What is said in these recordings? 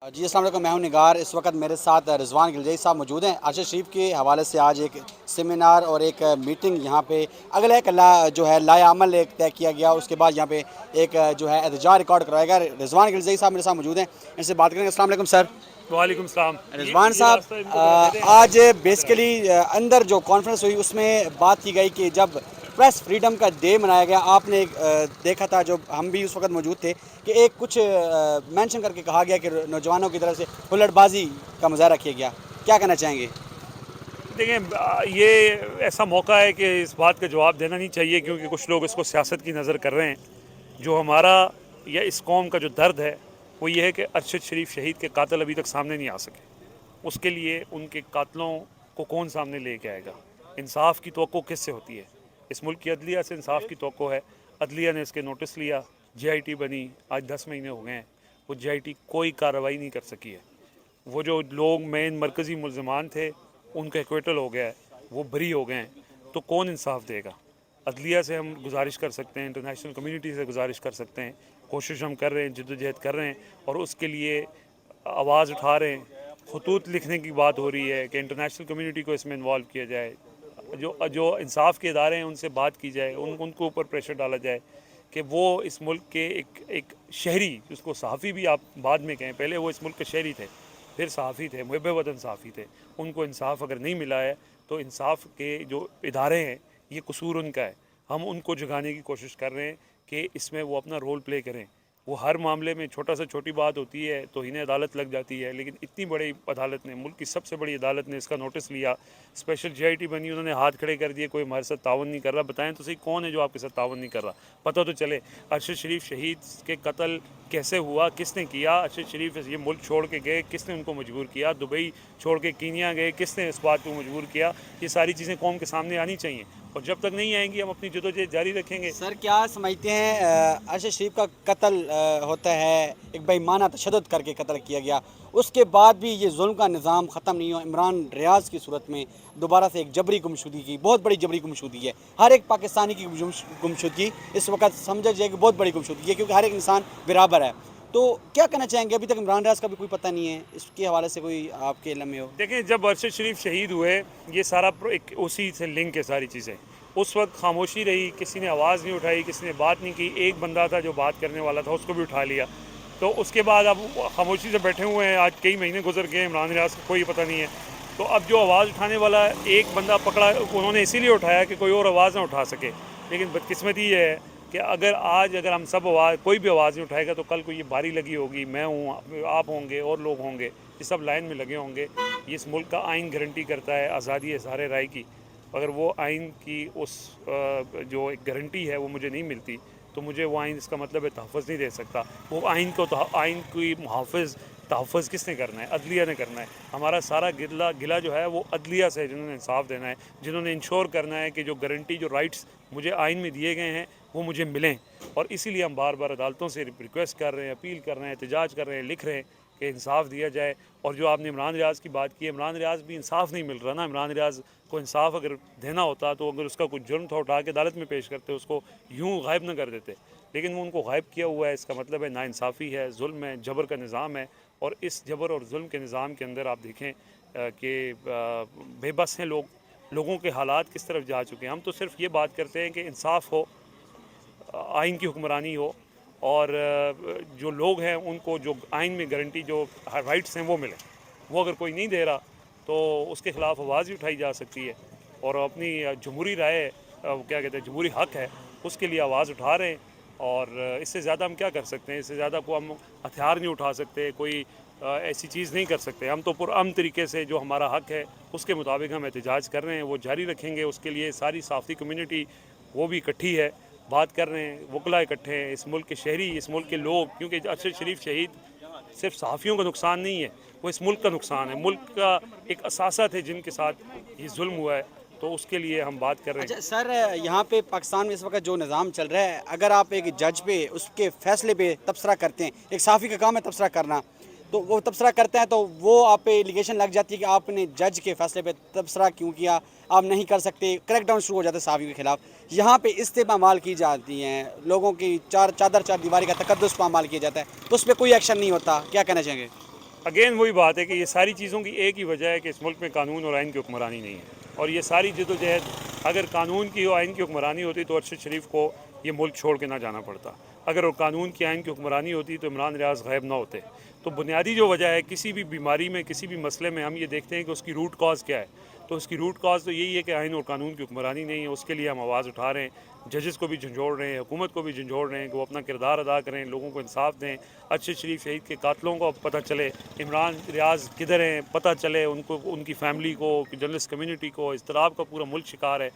जी अस्सलाम वालेकुम, मैं हूं निगार। इस वक्त मेरे साथ रिजवान गिलजई साहब मौजूद हैं। अरशद शरीफ के हवाले से आज एक सेमिनार और एक मीटिंग यहाँ पे अगला एक जो है लाएअमल एक तय किया गया। उसके बाद यहाँ पे एक जो है एहतजाज रिकॉर्ड कराया गया। रिजवान गिलजई साहब मेरे साथ मौजूद हैं, इनसे बात करेंगे। अस्सलाम वालेकुम सर। वालेकुम सलाम। रिजवान ये साहब, रास्ता इनको जरा दे दें। आज बेसिकली अंदर जो कॉन्फ्रेंस हुई उसमें बात की गई कि जब प्रेस फ्रीडम का डे मनाया गया, आपने देखा था, जो हम भी उस वक्त मौजूद थे, कि एक कुछ मेंशन करके कहा गया कि नौजवानों की तरफ से हुल्लड़बाजी का मुजाहरा किया गया। क्या कहना चाहेंगे? देखें, ये ऐसा मौका है कि इस बात का जवाब देना नहीं चाहिए, क्योंकि कुछ लोग इसको सियासत की नज़र कर रहे हैं। जो हमारा या इस कौम का जो दर्द है वो ये है कि अरशद शरीफ शहीद के कातिल अभी तक सामने नहीं आ सके। उसके लिए उनके कातलों को कौन सामने लेके आएगा? इंसाफ की तवक्को किससे होती है? इस मुल्क की अदलिया से इंसाफ की तवक्को है। अदलिया ने इसके नोटिस लिया, JIT बनी, आज 10 महीने हो गए हैं, वो JIT कोई कार्रवाई नहीं कर सकी है। वो जो लोग मेन मरकज़ी मुल्ज़िमान थे उनका एक्विटल हो गया है, वो बरी हो गए हैं, तो कौन इंसाफ देगा? अदलिया से हम गुजारिश कर सकते हैं, इंटरनेशनल कम्युनिटी से गुजारिश कर सकते हैं, कोशिश हम कर रहे हैं, जद्दोजहद कर रहे हैं और उसके लिए आवाज़ उठा रहे हैं। खतूत लिखने की बात हो रही है कि इंटरनेशनल कम्युनिटी को इसमें इन्वॉल्व किया जाए, जो जो इंसाफ के इदारे हैं उनसे बात की जाए, उनको ऊपर प्रेशर डाला जाए कि वो इस मुल्क के एक शहरी, जिसको सहाफ़ी भी आप बाद में कहें, पहले वो इस मुल्क के शहरी थे, फिर सहाफ़ी थे, मुहब्बे वतन सहाफ़ी थे, उनको इंसाफ अगर नहीं मिला है तो इंसाफ के जो इदारे हैं ये कसूर उनका है। हम उनको जगाने की कोशिश कर रहे हैं कि इसमें वो अपना रोल प्ले करें। वो हर मामले में छोटा सा छोटी बात होती है तो इन्हें अदालत लग जाती है, लेकिन इतनी बड़ी अदालत ने, मुल्क की सबसे बड़ी अदालत ने इसका नोटिस लिया, स्पेशल JIT बनी, उन्होंने हाथ खड़े कर दिए, कोई हमारे साथ तावन नहीं कर रहा। बताएं तो सही, कौन है जो आपके साथ तावन नहीं कर रहा? पता तो चले। अरशद शरीफ शहीद के कत्ल कैसे हुआ, किसने किया? अरशद शरीफ ये मुल्क छोड़ के गए, किसने उनको मजबूर किया? दुबई छोड़ के कीनिया गए, किसने इस बात को मजबूर किया? ये सारी चीज़ें कौम के सामने आनी चाहिए, और जब तक नहीं आएंगी हम अपनी जदोजहद जारी रखेंगे। सर, क्या समझते हैं अरशद शरीफ का कत्ल होता है, एक बेईमाना तशद्दुद करके कत्ल किया गया, उसके बाद भी ये जुल्म का निज़ाम ख़त्म नहीं हुआ। इमरान रियाज की सूरत में दोबारा से एक जबरी गुमशुदगी की, बहुत बड़ी जबरी गुमशुदगी है। हर एक पाकिस्तानी की गुमशुदगी इस वक्त समझा जाए कि बहुत बड़ी गुमशुदगी है, क्योंकि हर एक इंसान बराबर है। तो क्या कहना चाहेंगे? अभी तक इमरान रियाज का भी कोई पता नहीं है, इसके हवाले से कोई आपके इल्म में हो? देखें, जब अरशद शरीफ शहीद हुए, ये सारा एक उसी से लिंक है सारी चीज़ें। उस वक्त खामोशी रही, किसी ने आवाज़ नहीं उठाई, किसी ने बात नहीं की। एक बंदा था जो बात करने वाला था, उसको भी उठा लिया। तो उसके बाद अब खामोशी से बैठे हुए हैं, आज कई महीने गुजर गए, इमरान रियाज का कोई पता नहीं है। तो अब जो आवाज़ उठाने वाला एक बंदा पकड़ा, उन्होंने इसीलिए उठाया कि कोई और आवाज़ ना उठा सके। लेकिन बदकिस्मती ये है कि अगर हम सब कोई भी आवाज़ नहीं उठाएगा तो कल को ये बारी लगी होगी, मैं हूँ, आप होंगे और लोग होंगे, ये सब लाइन में लगे होंगे। ये इस मुल्क का आइन गारंटी करता है आज़ादी इज़हार राय की। अगर वो आइन की उस जो एक गारंटी है वो मुझे नहीं मिलती तो मुझे वो आइन, इसका मतलब है, तहफ़्फ़ुज़ नहीं दे सकता। वो आइन की मुहाफ़िज़ तहफ़्फ़ुज़ किसने करना है? अदलिया ने करना है। हमारा सारा गिला जो है वो अदलिया से है, जिन्होंने इंसाफ देना है, जिन्होंने इंश्योर करना है कि जो गारंटी, जो राइट्स मुझे आइन में दिए गए हैं वो मुझे मिलें। और इसीलिए हम बार बार अदालतों से रिक्वेस्ट कर रहे हैं, अपील कर रहे हैं, एहतजाज कर रहे हैं, लिख रहे हैं कि इंसाफ दिया जाए। और जो आपने इमरान रियाज की बात की है, इमरान रियाज भी इंसाफ नहीं मिल रहा ना। इमरान रियाज को इंसाफ अगर देना होता तो अगर उसका कुछ जुर्म था उठा के अदालत में पेश करते, उसको यूँ गायब न कर देते, लेकिन वो उनको गायब किया हुआ है। इसका मतलब है नाइंसाफ़ी है, जुल्म है, जबर का निज़ाम है। और इस जबर और जुल्म के निज़ाम के अंदर आप देखें कि बेबस हैं लोग, लोगों के हालात किस तरफ जा चुके हैं। हम तो सिर्फ ये बात करते हैं कि इंसाफ हो, आइन की हुक्मरानी हो, और जो लोग हैं उनको जो आइन में गारंटी, जो राइट्स हैं वो मिले। वो अगर कोई नहीं दे रहा तो उसके ख़िलाफ़ आवाज़ भी उठाई जा सकती है, और अपनी जमहूरी राय, क्या कहते हैं, जमहूरी हक़ है, उसके लिए आवाज़ उठा रहे हैं। और इससे ज़्यादा हम क्या कर सकते हैं? इससे ज़्यादा को हम हथियार नहीं उठा सकते, कोई ऐसी चीज़ नहीं कर सकते। हम तो पुरअमन तरीके से जो हमारा हक़ है उसके मुताबिक हम एहतजाज कर रहे हैं, वो जारी रखेंगे। उसके लिए सारी सहाफ़ी कम्युनिटी वो भी इकट्ठी है, बात कर रहे हैं, वकला इकट्ठे हैं, इस मुल्क के शहरी, इस मुल्क के लोग। क्योंकि अरशद शरीफ शहीद सिर्फ सहाफ़ियों का नुकसान नहीं है, वो इस मुल्क का नुकसान है। मुल्क का एक असासा थे जिनके साथ ये जुल्म हुआ है, तो उसके लिए हम बात कर रहे हैं। अच्छा सर, यहाँ पे पाकिस्तान में इस वक्त जो निज़ाम चल रहा है, अगर आप एक जज पे उसके फैसले पे तबसरा करते हैं, एक सहाफ़ी का काम है तबसरा करना, तो वो तबसरा करते हैं तो वो आप पे एलिगेशन लग जाती है कि आपने जज के फैसले पे तबसरा क्यों किया, आप नहीं कर सकते, क्रैकडाउन शुरू हो जाता है सहाफ़ी के ख़िलाफ़। यहाँ पे इस्तेमाल की जाती हैं, लोगों की चादर चार दीवारी का तकद्दुस पामाल किया जाता है, तो उस पर कोई एक्शन नहीं होता। क्या कहना चाहेंगे? अगेन वही बात है कि ये सारी चीज़ों की एक ही वजह है कि इस मुल्क में कानून और आइन की हुक्मरानी नहीं है। और ये सारी जद्दोजहद अगर कानून की और आइन की हुक्मरानी होती तो अरशद शरीफ को ये मुल्क छोड़ के ना जाना पड़ता। अगर वो कानून की आइन की हुक्मरानी होती तो इमरान रियाज गायब ना होते। तो बुनियादी जो वजह है किसी भी बीमारी में, किसी भी मसले में, हम ये देखते हैं कि उसकी रूट कॉज क्या है। तो उसकी रूट कॉज तो यही है कि आइन और कानून की हुक्मरानी नहीं है। उसके लिए हम आवाज़ उठा रहे हैं, जजेस को भी झंझोड़ रहे हैं, हुकूमत को भी झंझोड़ रहे हैं कि वो अपना किरदार अदा करें, लोगों को इंसाफ दें, अरशद शरीफ शहीद के कातलों को पता चले, इमरान रियाज किधर हैं पता चले, उनको, उनकी फैमिली को, जर्नलिस्ट कम्युनिटी को। इज़्तिराब का पूरा मुल्क शिकार है,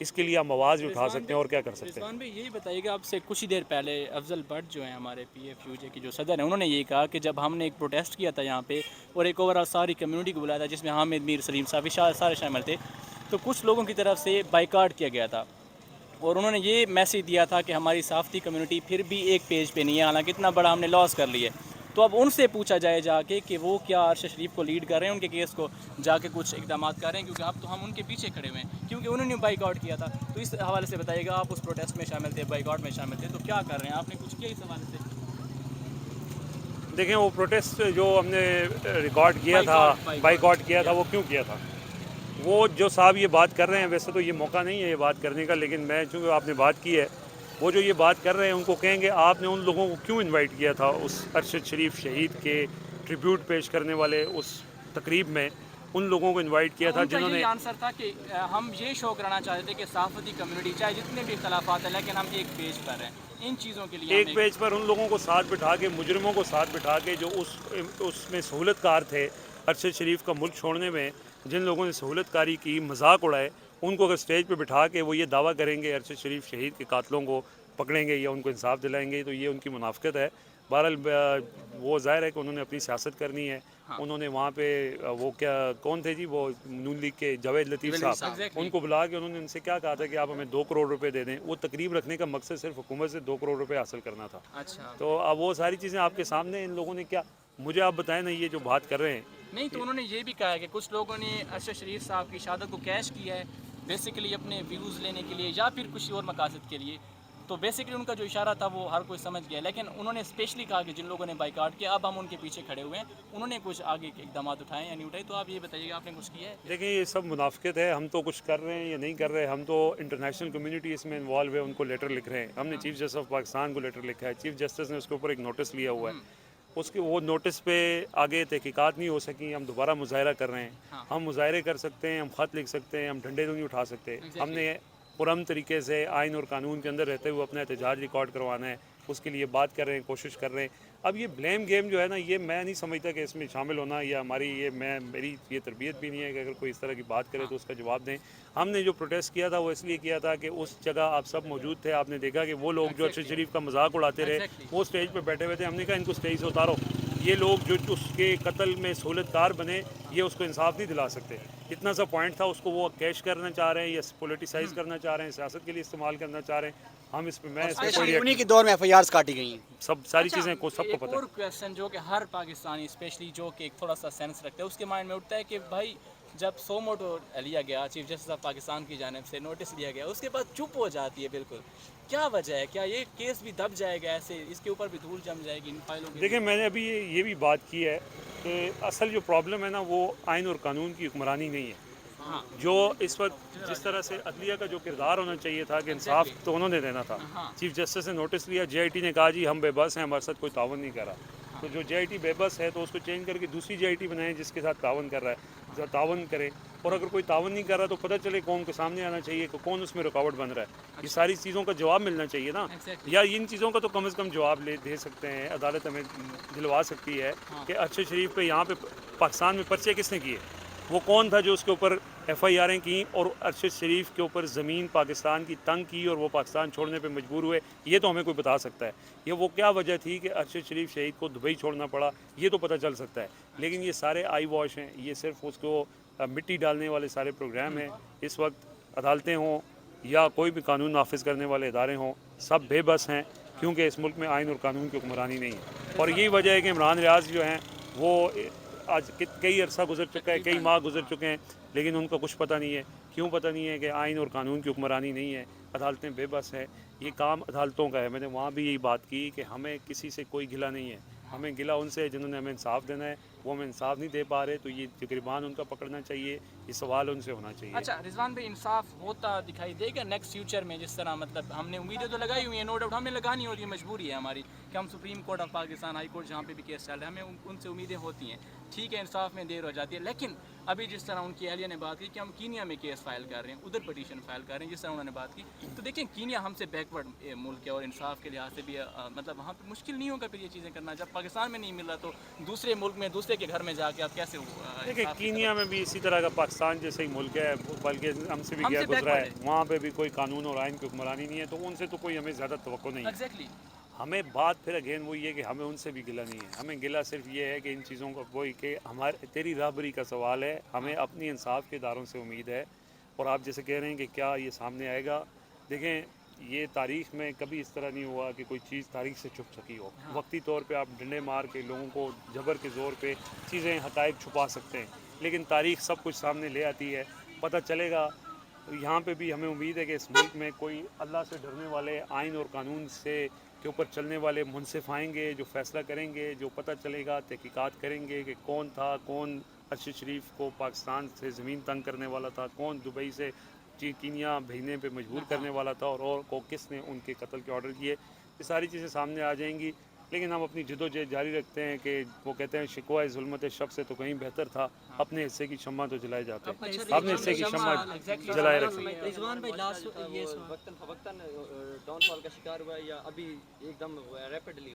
इसके लिए हम आवाज़ भी उठा सकते हैं और क्या कर सकते हैं। रिजवान भाई यही बताइएगा, आपसे कुछ ही देर पहले अफजल भट्ट जो हैं हमारे PFUJ के जो सदर हैं, उन्होंने ये कहा कि जब हमने एक प्रोटेस्ट किया था यहाँ पे और एक ओवरऑल सारी कम्युनिटी को बुलाया था जिसमें हामिद मीर सलीम साहब सारे शामिल थे, तो कुछ लोगों की तरफ से बाइकाट किया गया था और उन्होंने ये मैसेज दिया था कि हमारी सहाफ़ती कम्युनिटी फिर भी एक पेज पे नहीं है, हालांकि इतना बड़ा हमने लॉस कर लिया है। तो अब उनसे पूछा जाए जाके कि वो क्या अरशद शरीफ को लीड कर रहे हैं, उनके केस को जाके कुछ इकदाम कर रहे हैं, क्योंकि अब तो हम उनके पीछे खड़े हुए हैं क्योंकि उन्होंने बाइकआउट किया था। तो इस हवाले से बताइएगा, आप उस प्रोटेस्ट में शामिल थे, बाइकआउट में शामिल थे, तो क्या कर रहे हैं, आपने कुछ किया इस हवाले से? देखें, वो प्रोटेस्ट जो हमने रिकॉर्ड किया था, बाइकआउट किया था, वो क्यों किया था? वो जो साहब ये बात कर रहे हैं, वैसे तो ये मौका नहीं है ये बात करने का, लेकिन मैं चूँकि आपने बात की है, वो जो ये बात कर रहे हैं उनको कहेंगे आपने उन लोगों को क्यों इनवाइट किया था उस अरशद शरीफ शहीद के ट्रिब्यूट पेश करने वाले उस तकरीब में? उन लोगों को इनवाइट किया था उनका जिन्होंने यही आंसर था कि हम ये शो कराना चाहते थे कि सहाफ़ती कम्युनिटी चाहे जितने भी इख्तलाफात है लेकिन हम एक पेज पर हैं, इन चीज़ों के लिए एक पेज पर उन लोगों को साथ बिठा के, मुजरिमों को साथ बिठा के, जो उसमें सहूलतकार थे अरशद शरीफ का मुल्क छोड़ने में, जिन लोगों ने सहूलतकारी की, मजाक उड़ाए, उनको अगर स्टेज पे बिठा के वो ये दावा करेंगे अरशद शरीफ शहीद के कातलों को पकड़ेंगे या उनको इंसाफ दिलाएंगे, तो ये उनकी मुनाफिकत है। बहरहाल वो ज़ाहिर है कि उन्होंने अपनी सियासत करनी है। उन्होंने वहाँ पे वो क्या, कौन थे जी, वो नून लीग के जावेद लतीफ़ साहब, उनको बुला के उन्होंने उनसे क्या कहा था कि आप हमें 2 करोड़ रुपए दे दें। वो तकरीब रखने का मकसद सिर्फ हुकूमत से 2 करोड़ रुपए हासिल करना था। अच्छा, तो अब वो सारी चीज़ें आपके सामने, इन लोगों ने क्या, मुझे आप बताएं ना, ये जो बात कर रहे हैं। नहीं तो उन्होंने ये भी कहा है कि कुछ लोगों ने अरशद शरीफ साहब की शहादत को कैश किया है बेसिकली अपने व्यूज़ लेने के लिए या फिर कुछ और मकासद के लिए। तो बेसिकली उनका जो इशारा था वो हर कोई समझ गया, लेकिन उन्होंने स्पेशली कहा कि जिन लोगों ने बाइकआउट किया अब हम उनके पीछे खड़े हुए हैं, उन्होंने कुछ आगे के इकदाम उठाए या नहीं उठाए, तो आप ये बताइएगा आपने कुछ किया है? देखिए, ये सब मुनाफिकत है। हम तो कुछ कर रहे हैं या नहीं कर रहे, हम तो इंटरनेशनल कम्युनिटी इसमें इन्वॉल्व है, उनको लेटर लिख रहे हैं। हमने चीफ जस्टिस ऑफ पाकिस्तान को लेटर लिखा है, चीफ जस्टिस ने उसके ऊपर एक नोटिस लिया हुआ है। उसके वो नोटिस पे आगे तहकीकात नहीं हो सकी, हम दोबारा मुजाहरा कर रहे हैं। हम मुजाहरे कर सकते हैं, हम ख़त लिख सकते हैं, हम डंडे तो नहीं उठा सकते। हमने पुरअमन तरीके से आइन और कानून के अंदर रहते हुए अपना एहतजाज रिकॉर्ड करवाना है, उसके लिए बात कर रहे हैं, कोशिश कर रहे हैं। अब ये ब्लेम गेम जो है ना, ये मैं नहीं समझता कि इसमें शामिल होना या हमारी ये मेरी ये तरबियत भी नहीं है कि अगर कोई इस तरह की बात करे तो उसका जवाब दें। हमने जो प्रोटेस्ट किया था वो इसलिए किया था कि उस जगह आप सब मौजूद थे, आपने देखा कि वो लोग जो अरशद शरीफ का मजाक उड़ाते रहे वो स्टेज पर बैठे हुए थे। हमने कहा इनको स्टेज से उतारो, ये लोग जो उसके कत्ल में सहूलतकार बने ये उसको इंसाफ नहीं दिला सकते। इतना सा पॉइंट था, उसको वो कैश करना चाह रहे हैं या पोलिटिसाइज करना चाह रहे हैं, सियासत के लिए इस्तेमाल करना चाह रहे हैं। हम इस पे मैं इस पे कोई उन्हीं के दौर में FIRs काटी गई हैं। सब सारी चीज़ें को सबको एक पता और क्वेश्चन जो कि हर पाकिस्तानी स्पेशली जो कि एक थोड़ा सा सेंस रखता है उसके माइंड में उठता है कि भाई जब सो मोटो लिया गया, चीफ जस्टिस ऑफ पाकिस्तान की जानिब से नोटिस लिया गया, उसके बाद चुप हो जाती है बिल्कुल, क्या वजह है? क्या ये केस भी दब जाएगा ऐसे, इसके ऊपर भी धूल जम जाएगी इन फाइलों की? देखिए, मैंने अभी ये भी बात की है कि असल जो प्रॉब्लम है ना वो आइन और कानून की हुक्मरानी नहीं है। हाँ, जो इस वक्त जिस तरह से अदलिया का जो किरदार होना चाहिए था कि इंसाफ तो उन्होंने देना था। हाँ। चीफ जस्टिस ने नोटिस लिया, JIT ने कहा जी हम बेबस हैं, हमारे साथ कोई तावन नहीं कर रहा। तो जो JIT बेबस है तो उसको चेंज करके दूसरी JIT बनाएं जिसके साथ तावन कर रहा है, जो तावन करे। और अगर कोई तावन नहीं कर रहा तो पता चले कौन के सामने आना चाहिए कि कौन उसमें रुकावट बन रहा है। ये सारी चीज़ों का जवाब मिलना चाहिए ना। या इन चीज़ों का तो कम से कम जवाब दे सकते हैं, अदालत हमें दिलवा सकती है कि अरशद शरीफ पे यहाँ पे पाकिस्तान में पर्चे किसने किए, वो कौन था जो उसके ऊपर FIRें की और अरशद शरीफ के ऊपर ज़मीन पाकिस्तान की तंग की और वो पाकिस्तान छोड़ने पे मजबूर हुए। ये तो हमें कोई बता सकता है। ये वो क्या वजह थी कि अरशद शरीफ शहीद को दुबई छोड़ना पड़ा, ये तो पता चल सकता है। लेकिन ये सारे आई वॉश हैं, ये सिर्फ उसको मिट्टी डालने वाले सारे प्रोग्राम हैं। इस वक्त अदालतें हों या कोई भी कानून नाफिज करने वाले इदारे हों, सब बेबस हैं क्योंकि इस मुल्क में आइन और कानून की हुक्मरानी नहीं है। और यही वजह है कि इमरान रियाज जो हैं वो आज कई अरसा गुजर चुका है, कई माह गुजर चुके हैं, लेकिन उनका कुछ पता नहीं है। क्यों पता नहीं है? कि आइन और कानून की हुक्मरानी नहीं है, अदालतें बेबस हैं। ये काम अदालतों का है। मैंने वहाँ भी यही बात की कि हमें किसी से कोई गिला नहीं है, हमें गिला उनसे है जिन्होंने हमें इंसाफ देना है, वो हमें इंसाफ नहीं दे पा रहे, तो ये जो गिरबान उनका पकड़ना चाहिए, ये सवाल उनसे होना चाहिए। अच्छा रिजवान भाई, इंसाफ होता दिखाई देगा नेक्स्ट फ्यूचर में? जिस तरह मतलब हमने उम्मीदें तो लगाई हुई हैं, नो डाउट हमें लगानी होती है, मजबूरी है हमारी कि हम supreme court of Pakistan, high court जहाँ पे भी केस चल रहा है, हमें उनसे उम्मीदें होती हैं। ठीक है, इंसाफ में देर हो जाती है, लेकिन अभी जिस तरह उनकी अहलिया ने बात की कि हम कीनिया में केस फाइल कर रहे हैं, उधर पटिशन फाइल कर रहे हैं, जिस तरह उन्होंने बात की, तो देखिए कीनिया हमसे बैकवर्ड मुल्क है और इंसाफ के लिहाज से भी मतलब वहाँ पे मुश्किल नहीं होगा फिर ये चीज़ें करना। जब पाकिस्तान में नहीं मिल रहा तो दूसरे मुल्क में, दूसरे के घर में जाके आप कैसे देखिए इंसाफ की कीनिया में भी इसी तरह का पाकिस्तान जैसे ही मुल्क है, बल्कि हमसे भी गया हमसे गुजरा है, backward वहाँ पे भी कोई कानून और आइन की हुक्मरानी नहीं है, तो उनसे तो कोई हमें ज़्यादा तवक्को नहीं है। एग्जैक्टली हमें बात फिर अगेन वही है कि हमें उनसे भी गिला नहीं है, हमें गिला सिर्फ ये है कि इन चीज़ों का वही कि हमारे तेरी राहबरी का सवाल है, हमें अपनी इंसाफ के इदारों से उम्मीद है। और आप जैसे कह रहे हैं कि क्या ये सामने आएगा, देखें ये तारीख़ में कभी इस तरह नहीं हुआ कि कोई चीज़ तारीख़ से छुप सकी हो। वक्ती तौर पे आप डंडे मार के लोगों को जबर के ज़ोर पे चीज़ें हक़ाइक़ छुपा सकते हैं, लेकिन तारीख़ सब कुछ सामने ले आती है, पता चलेगा। यहाँ पे भी हमें उम्मीद है कि इस मुल्क में कोई अल्लाह से डरने वाले, आइन और कानून से के ऊपर चलने वाले मुनसिफ आएंगे, जो फ़ैसला करेंगे, जो पता चलेगा, तहकीकात करेंगे कि कौन था, कौन अरशद शरीफ को पाकिस्तान से ज़मीन तंग करने वाला था, कौन दुबई से कीनिया भेजने पे मजबूर करने वाला था, और को किसने उनके कत्ल के ऑर्डर किए। ये सारी चीज़ें सामने आ जाएंगी, लेकिन हम अपनी जद्दोजहद जारी रखते हैं कि वो कहते हैं शिकवा ज़ुल्मत शब से तो कहीं बेहतर था, अपने हिस्से की शम्मा तो जलाए जाते हैं, अपने हिस्से की शम्मा जलाए रखें। रिजवान भाई लास्ट ये वक्तन फवक्तन डाउनफॉल का शिकार हुआ है या अभी एकदम रैपिडली